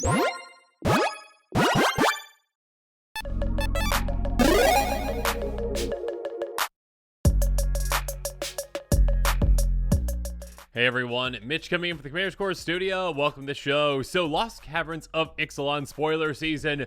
Hey everyone, Mitch coming in from the Commander's Core Studio. Welcome to the show. So Lost Caverns of Ixalan spoiler season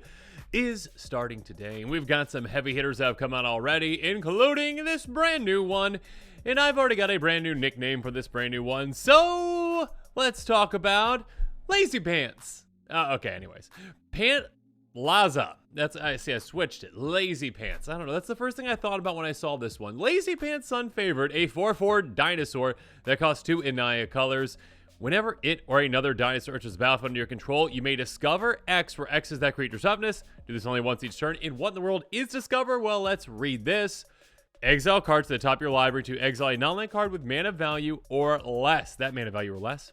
is starting today, and we've got some heavy hitters that have come out already, including this brand new one. And I've already got a brand new nickname for this brand new one. So let's talk about Lazy Pants. Okay, anyways. Pantlaza. I switched it. Lazy Pants. I don't know. That's the first thing I thought about when I saw this one. Lazy Pants Sun Favored, a 4/4 dinosaur that costs 2 Inaya colors. Whenever it or another dinosaur enters the battlefield under your control, you may discover X, where X is that creature's toughness. Do this only once each turn. And what in the world is discover? Well, let's read this. Exile cards to the top of your library to exile a non-land card with mana value or less. That mana value or less.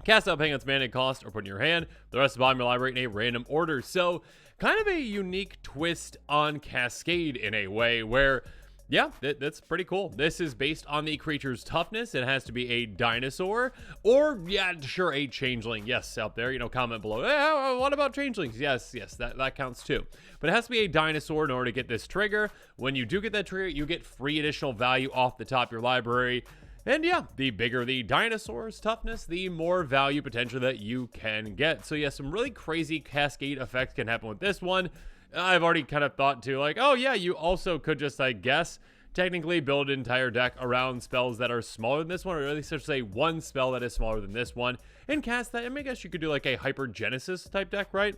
Cast out paying its mana cost or put in your hand. The rest of the bottom of your library in a random order. So, kind of a unique twist on Cascade in a way where, yeah, that's pretty cool. This is based on the creature's toughness. It has to be a dinosaur or, yeah, sure, a changeling. Yes, out there, comment below. Hey, what about changelings? Yes, that counts too. But it has to be a dinosaur in order to get this trigger. When you do get that trigger, you get free additional value off the top of your library. And yeah, the bigger the dinosaur's toughness, the more value potential that you can get. So yeah, some really crazy cascade effects can happen with this one. I've already kind of thought too, like, oh yeah, you also could just, I guess, technically build an entire deck around spells that are smaller than this one, or at least say one spell that is smaller than this one, and cast that. I mean, I guess you could do like a Hypergenesis type deck, right?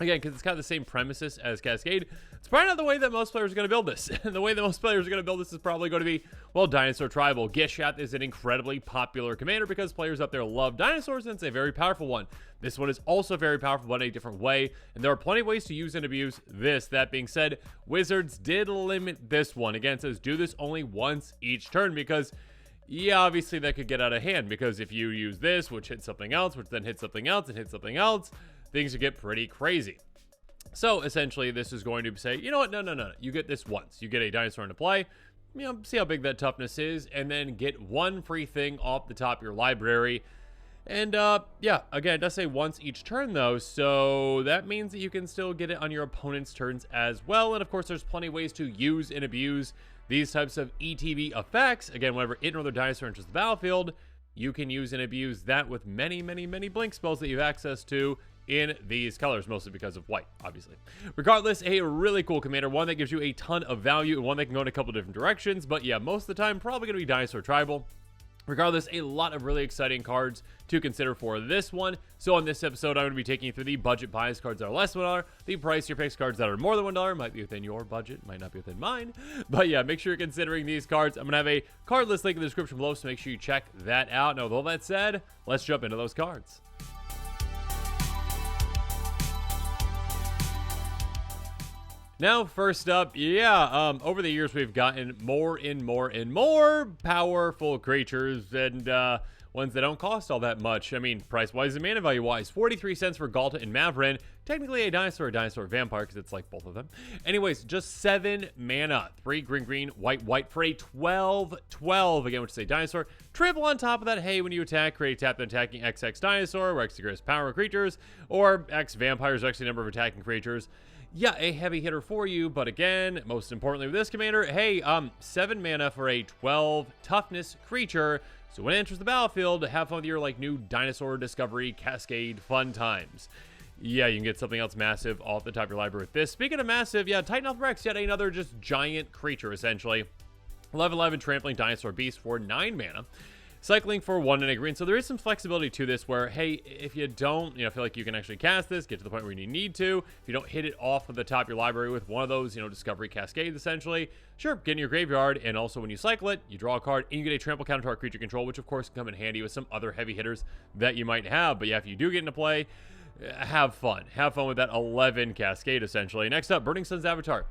Again, because it's got the same premises as Cascade. It's probably not the way that most players are going to build this. And the way that most players are going to build this is probably going to be, well, Dinosaur Tribal. Gishat is an incredibly popular commander because players up there love dinosaurs, and it's a very powerful one. This one is also very powerful, but in a different way. And there are plenty of ways to use and abuse this. That being said, Wizards did limit this one. Again, it says do this only once each turn because, yeah, obviously that could get out of hand. Because if you use this, which hits something else, which then hits something else, and hits something else, things would get pretty crazy. So essentially this is going to say, you know what, no, you get this once. You get a dinosaur into play, see how big that toughness is, and then get one free thing off the top of your library. And yeah, again, it does say once each turn though, so that means that you can still get it on your opponent's turns as well. And of course there's plenty of ways to use and abuse these types of ETB effects. Again, whenever it or other dinosaur enters the battlefield, you can use and abuse that with many blink spells that you have access to in these colors, mostly because of white, obviously. Regardless, a really cool commander, one that gives you a ton of value and one that can go in a couple different directions, but yeah, most of the time probably going to be Dinosaur Tribal. Regardless, a lot of really exciting cards to consider for this one. So on this episode, I'm going to be taking you through the budget bias cards that are less than $1, the price your picks cards that are more than $1, might be within your budget, might not be within mine. But yeah, make sure you're considering these cards. I'm going to have a card list link in the description below, so make sure you check that out. Now, with all that said, let's jump into those cards. Now, first up, yeah, over the years, we've gotten more and more powerful creatures and ones that don't cost all that much. I mean, price-wise and mana value-wise, 43 cents for Galta and Mavrin. Technically a dinosaur vampire, because it's like both of them. Anyways, just 7 mana, 3 green, white for a 12/12, again, which is a dinosaur. Triple on top of that, hey, when you attack, create a tap then attacking XX dinosaur, where X the greatest power of creatures, or X vampires, actually number of attacking creatures. Yeah, a heavy hitter for you, but again, most importantly with this commander, hey, 7 mana for a 12 toughness creature. So when it enters the battlefield, have fun with your like new dinosaur discovery cascade fun times. Yeah, you can get something else massive off the top of your library with this. Speaking of massive, yeah, Titan Elf Rex, yet another just giant creature essentially. 11/11 trampling dinosaur beast for 9 mana. Cycling for 1 and a green. So there is some flexibility to this where, hey, if you don't, feel like you can actually cast this, get to the point where you need to, if you don't hit it off of the top of your library with one of those, discovery cascades, essentially, sure, get in your graveyard, and also when you cycle it, you draw a card, and you get a trample counter to our creature control, which of course can come in handy with some other heavy hitters that you might have. But yeah, if you do get into play, have fun. Have fun with that 11 cascade, essentially. Next up, Burning Sun's Avatar.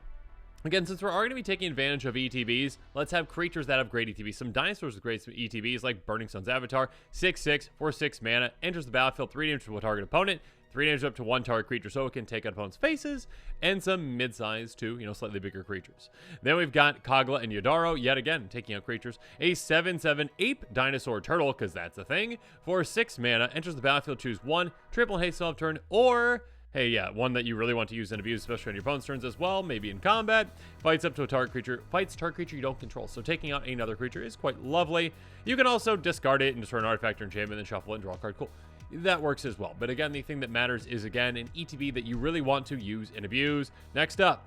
Again, since we're already going to be taking advantage of ETBs, let's have creatures that have great ETBs. Some dinosaurs with great ETBs, like Burning Sun's Avatar, 6/6 for 6 mana, enters the battlefield, 3 damage to a target opponent. 3 damage up to 1 target creature, so it can take out opponents' faces, and some mid-size to, slightly bigger creatures. Then we've got Kogla and Yodaro, yet again, taking out creatures. A 7/7 Ape Dinosaur Turtle, because that's a thing, for 6 mana, enters the battlefield, choose 1, triple haste off turn, or... hey, yeah, one that you really want to use and abuse, especially on your opponent's turns as well, maybe in combat. Fights up to a target creature. Fights target creature you don't control. So taking out another creature is quite lovely. You can also discard it and destroy an artifact or enchantment, then shuffle it and draw a card. Cool. That works as well. But again, the thing that matters is, again, an ETB that you really want to use and abuse. Next up,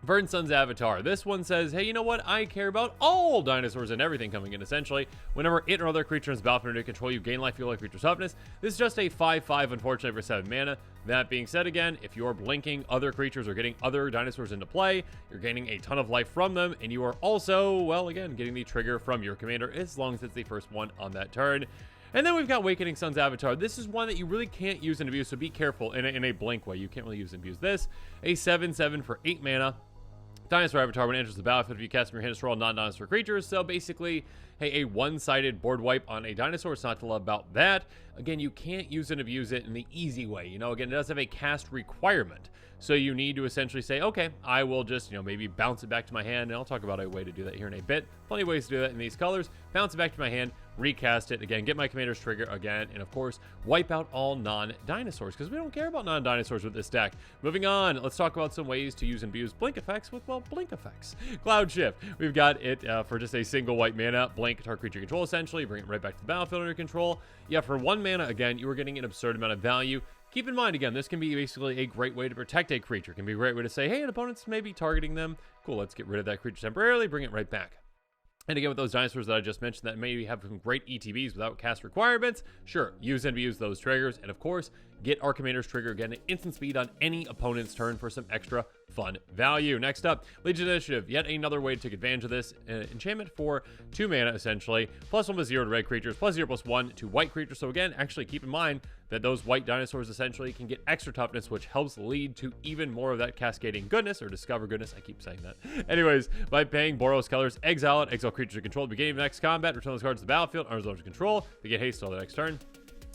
Vern Sun's Avatar. This one says, hey, you know what? I care about all dinosaurs and everything coming in, essentially. Whenever it or other creature is battlefield under control, you gain life, feel like creature toughness. This is just a 5/5, unfortunately, for 7 mana. That being said, again, if you're blinking other creatures or getting other dinosaurs into play, you're gaining a ton of life from them, and you are also, well, again, getting the trigger from your commander, as long as it's the first one on that turn. And then we've got Awakening Sun's Avatar. This is one that you really can't use and abuse, so be careful in a blink way. You can't really use and abuse this. A 7/7 for 8 mana. Dinosaur Avatar, when it enters the battlefield, if you cast from your hand, destroy all non-dinosaur creatures. So basically, hey, a one-sided board wipe on a dinosaur. It's not to love about that. Again, you can't use and abuse it in the easy way. Again, it does have a cast requirement. So you need to essentially say, okay, I will just, maybe bounce it back to my hand. And I'll talk about a way to do that here in a bit. Plenty of ways to do that in these colors. Bounce it back to my hand, recast it again, get my commander's trigger again, and of course, wipe out all non-dinosaurs, because we don't care about non-dinosaurs with this deck. Moving on, let's talk about some ways to use and abuse blink effects with, well, blink effects. Cloud Shift. We've got it for just a single white mana, blink target creature control, essentially. Bring it right back to the battlefield under control. Yeah, for 1 mana, again, you are getting an absurd amount of value. Keep in mind, again, this can be basically a great way to protect a creature. It can be a great way to say, hey, an opponent's maybe targeting them. Cool, let's get rid of that creature temporarily, bring it right back. And again, with those dinosaurs that I just mentioned that maybe have some great ETBs without cast requirements, sure, use and abuse those triggers. And of course, get our commander's trigger again at instant speed on any opponent's turn for some extra fun value. Next up, Legion Initiative. Yet another way to take advantage of this. Enchantment for 2 mana, essentially. +1/+0 to red creatures, +0/+1 to white creatures. So again, actually keep in mind that those white dinosaurs essentially can get extra toughness, which helps lead to even more of that cascading goodness, or discover goodness. I keep saying that. Anyways, by paying Boros colors, exile it, exile creatures you control at the beginning of the next combat, return those cards to the battlefield, under zone of control, they get haste till the next turn.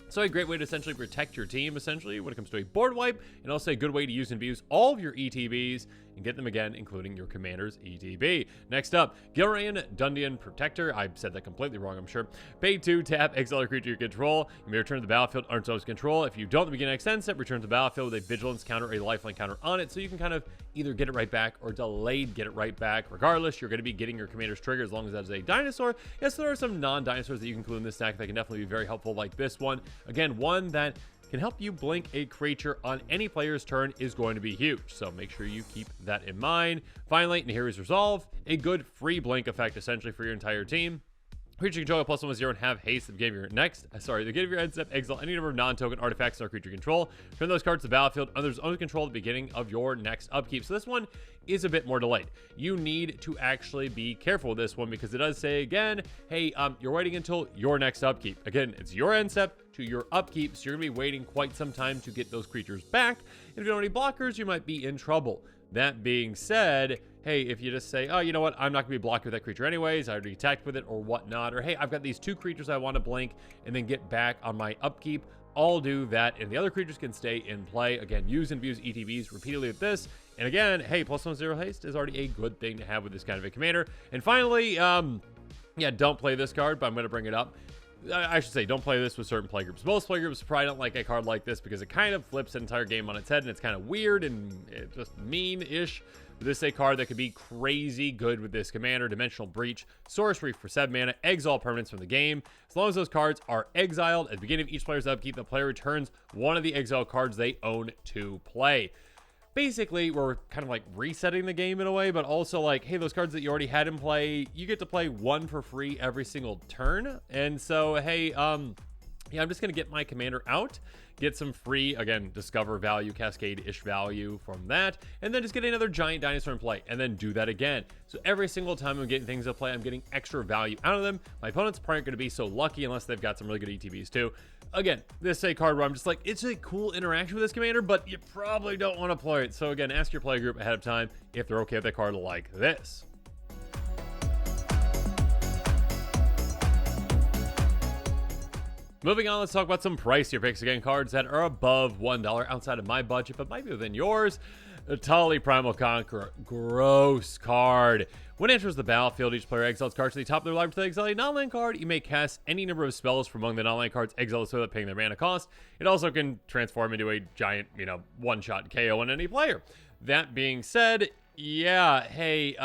So a great way to essentially protect your team, essentially, when it comes to a board wipe, and also a good way to use and abuse all of your ETBs and get them again, including your commander's ETB. Next up, Gilrayan Dundian Protector. I said that completely wrong, I'm sure. Pay 2, tap, exile a creature you control. You may return to the battlefield under zone of control. If you don't at the beginning of next end step, return to the battlefield with a vigilance counter or a lifeline counter on it, so you can kind of either get it right back or delayed get it right back. Regardless, you're going to be getting your commander's trigger as long as that is a dinosaur. Yes, there are some non-dinosaurs that you can include in this deck that can definitely be very helpful, like this one. Again, one that can help you blink a creature on any player's turn is going to be huge, so make sure you keep that in mind. Finally, Nahiri's Resolve, a good free blink effect essentially for your entire team. Creature control +1/+0 and have haste at the beginning of your end step, exile any number of non-token artifacts in our creature control. Turn those cards to the battlefield under zone of control at the beginning of your next upkeep. So this one is a bit more delayed. You need to actually be careful with this one, because it does say again, hey, you're waiting until your next upkeep. Again, it's your end step to your upkeep, so you're gonna be waiting quite some time to get those creatures back. If you don't have any blockers, you might be in trouble. That being said, hey, if you just say, oh, you know what, I'm not going to be blocked with that creature anyways, I already attacked with it or whatnot, or hey, I've got these 2 creatures I want to blink and then get back on my upkeep, I'll do that, and the other creatures can stay in play. Again, use and abuse ETBs repeatedly with this, and again, hey, +1/+0 haste is already a good thing to have with this kind of a commander. And finally, yeah, don't play this card, but I'm going to bring it up. I should say, don't play this with certain playgroups. Most playgroups probably don't like a card like this because it kind of flips an entire game on its head, and it's kind of weird and just mean-ish. This is a card that could be crazy good with this commander. Dimensional Breach, Sorcery for 7 mana, exile permanents from the game. As long as those cards are exiled at the beginning of each player's upkeep, the player returns one of the exile cards they own to play. Basically, we're kind of like resetting the game in a way, but also like, hey, those cards that you already had in play, you get to play one for free every single turn. And so, hey, yeah, I'm just going to get my commander out, get some free, again, discover value, cascade-ish value from that, and then just get another giant dinosaur in play, and then do that again. So every single time I'm getting things to play, I'm getting extra value out of them. My opponents aren't going to be so lucky unless they've got some really good ETBs too. Again, this is a card where I'm just like, it's a cool interaction with this commander, but you probably don't want to play it. So again, ask your play group ahead of time if they're okay with a card like this. Moving on, let's talk about some pricier picks. Again, cards that are above $1 outside of my budget, but might be within yours. Tali Primal Conqueror, gross card. When it enters the battlefield, each player exiles cards to the top of their library to exile a non-land card. You may cast any number of spells from among the non-land cards exiled without paying their mana cost. It also can transform into a giant, one-shot KO on any player. That being said, yeah, hey,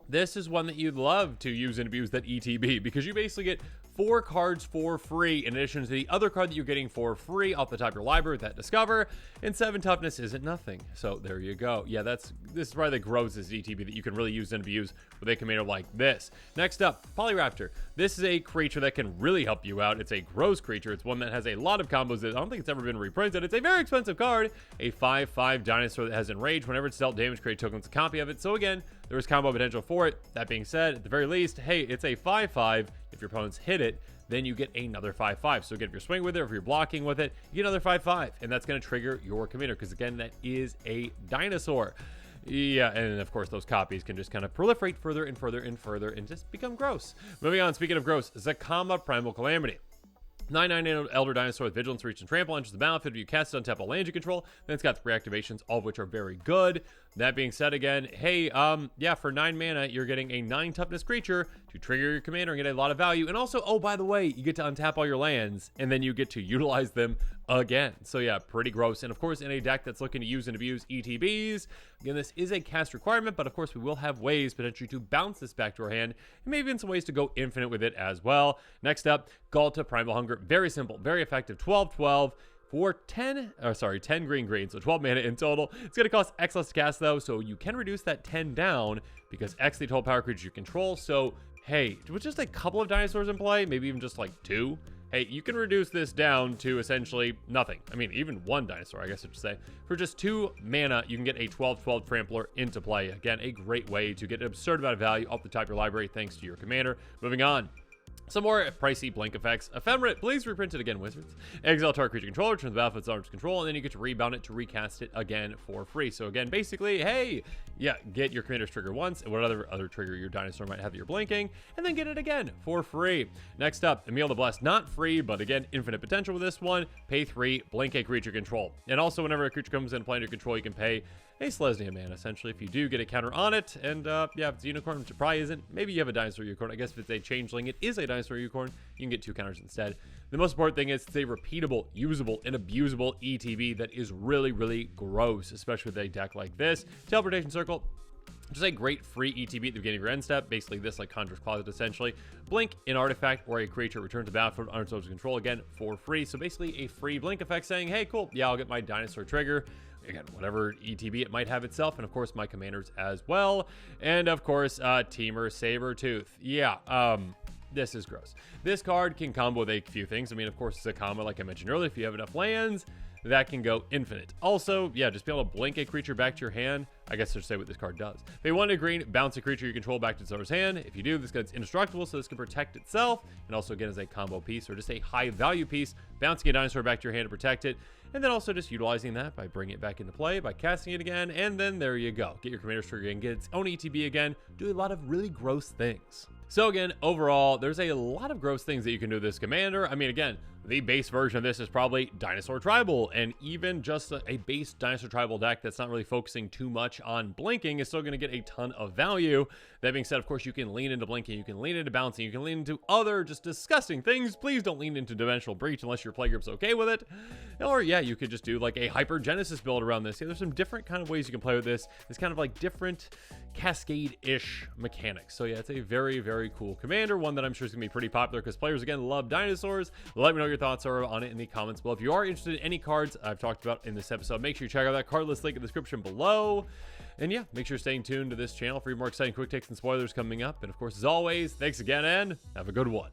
this is one that you'd love to use and abuse, that ETB, because you basically get 4 cards for free in addition to the other card that you're getting for free off the top of your library with that Discover, and 7 toughness isn't nothing. So there you go. Yeah, this is probably the grossest ETB that you can really use and abuse with a commander like this. Next up, Polyraptor. This is a creature that can really help you out. It's a gross creature. It's one that has a lot of combos that I don't think it's ever been reprinted. It's a very expensive card, a 5/5 dinosaur that has Enrage. Whenever it's dealt damage, create tokens a copy of it. So again, there is combo potential for it. That being said, at the very least, hey, it's a 5/5. If your opponents hit it, then you get another 5/5. So again, if you're swinging with it, or if you're blocking with it, you get another 5/5, and that's going to trigger your commander, because again, that is a dinosaur. Yeah, and of course, those copies can just kind of proliferate further and further and further and just become gross. Moving on, speaking of gross, Zakama Primal Calamity. 9/9 Elder Dinosaur with Vigilance, Reach, and Trample enters the battlefield. If you cast it on tap, land you control. Then it's got 3 activations, all of which are very good. That being said, again, hey, yeah, for 9 mana, you're getting a 9 toughness creature to trigger your commander and get a lot of value. And also, oh, by the way, you get to untap all your lands, and then you get to utilize them again. So yeah, pretty gross. And of course, in a deck that's looking to use and abuse ETBs, again, this is a cast requirement, but of course, we will have ways potentially to bounce this back to our hand, and maybe even some ways to go infinite with it as well. Next up, Galta Primal Hunger. Very simple, very effective. 12/12 for 10 green, so 12 mana in total. It's going to cost X less to cast, though, so you can reduce that 10 down because X the total power creature you control. So hey, with just a couple of dinosaurs in play, maybe even just like 2, hey, you can reduce this down to essentially nothing. I mean, even 1 dinosaur, I guess I should say. For just 2 mana, you can get a 12/12 Trampler into play. Again, a great way to get an absurd amount of value off the top of your library thanks to your commander. Moving on. Some more pricey blink effects. Ephemerate, please reprint it again, Wizards. Exile target creature controller, return to the battlefield under its control, and then you get to rebound it to recast it again for free. So again, basically, hey, yeah, get your commander's trigger once, and whatever other trigger your dinosaur might have that you're blinking, and then get it again for free. Next up, Emil the Blessed, not free, but again, infinite potential with this one. Pay 3, blink a creature control. And also, whenever a creature comes in play under control, you can pay a Selesnya mana, essentially, if you do get a counter on it. And yeah, if it's a unicorn, which it probably isn't, maybe you have a dinosaur unicorn. I guess if it's a changeling, it is a dinosaur unicorn. You can get 2 counters instead. The most important thing is it's a repeatable, usable, and abusable ETB that is really, really gross, especially with a deck like this. Teleportation Circle, just a great free ETB at the beginning of your end step. Basically, this like Conjurer's Closet, essentially. Blink an artifact or a creature return to battlefield under its own control, again, for free. So basically, a free blink effect saying, hey, cool, yeah, I'll get my dinosaur trigger. Again, whatever ETB it might have itself, and of course, my commanders as well. And of course, Teamer Sabertooth. Yeah, this is gross. This card can combo with a few things. I mean, of course, it's a combo, like I mentioned earlier. If you have enough lands, that can go infinite. Also, yeah, just be able to blink a creature back to your hand. I guess I should say what this card does. If you want a green, bounce a creature you control back to its owner's hand. If you do, this guy's indestructible, so this can protect itself. And also, again, as a combo piece or just a high value piece, bouncing a dinosaur back to your hand to protect it. And then also just utilizing that by bringing it back into play, by casting it again, and then there you go. Get your commander's trigger and get its own ETB again. Do a lot of really gross things. So again, overall, there's a lot of gross things that you can do with this commander. I mean, again, the base version of this is probably Dinosaur Tribal, and even just a base Dinosaur Tribal deck that's not really focusing too much on blinking is still going to get a ton of value. That being said, of course, you can lean into blinking, you can lean into bouncing, you can lean into other just disgusting things. Please don't lean into Dimensional Breach unless your playgroup's okay with it. Or yeah, you could just do like a Hyper Genesis build around this. Yeah, there's some different kind of ways you can play with this. It's kind of like different Cascade-ish mechanics. So yeah, it's a very, very cool commander, one that I'm sure is going to be pretty popular because players, again, love dinosaurs. Let me know your thoughts are on it in the comments below. If you are interested in any cards I've talked about in this episode, make sure you check out that card list link in the description below. And yeah, make sure you're staying tuned to this channel for more exciting quick takes and spoilers coming up. And of course, as always, thanks again and have a good one.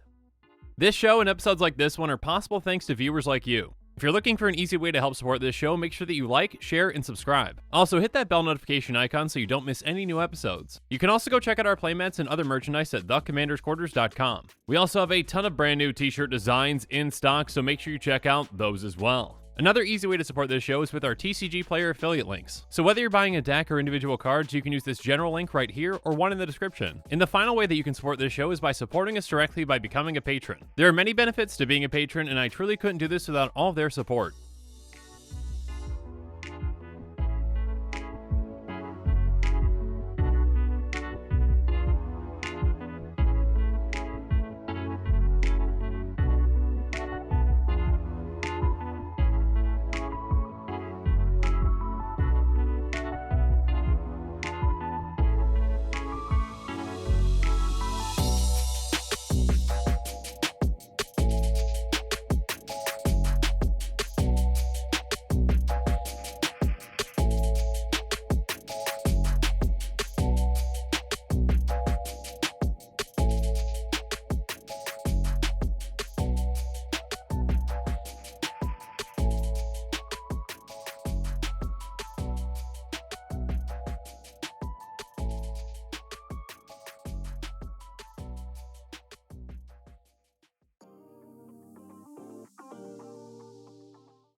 This show and episodes like this one are possible thanks to viewers like you. If you're looking for an easy way to help support this show, make sure that you like, share, and subscribe. Also, hit that bell notification icon so you don't miss any new episodes. You can also go check out our playmats and other merchandise at thecommandersquarters.com. We also have a ton of brand new t-shirt designs in stock, so make sure you check out those as well. Another easy way to support this show is with our TCG Player affiliate links. So whether you're buying a deck or individual cards, you can use this general link right here or one in the description. And the final way that you can support this show is by supporting us directly by becoming a patron. There are many benefits to being a patron, and I truly couldn't do this without all of their support.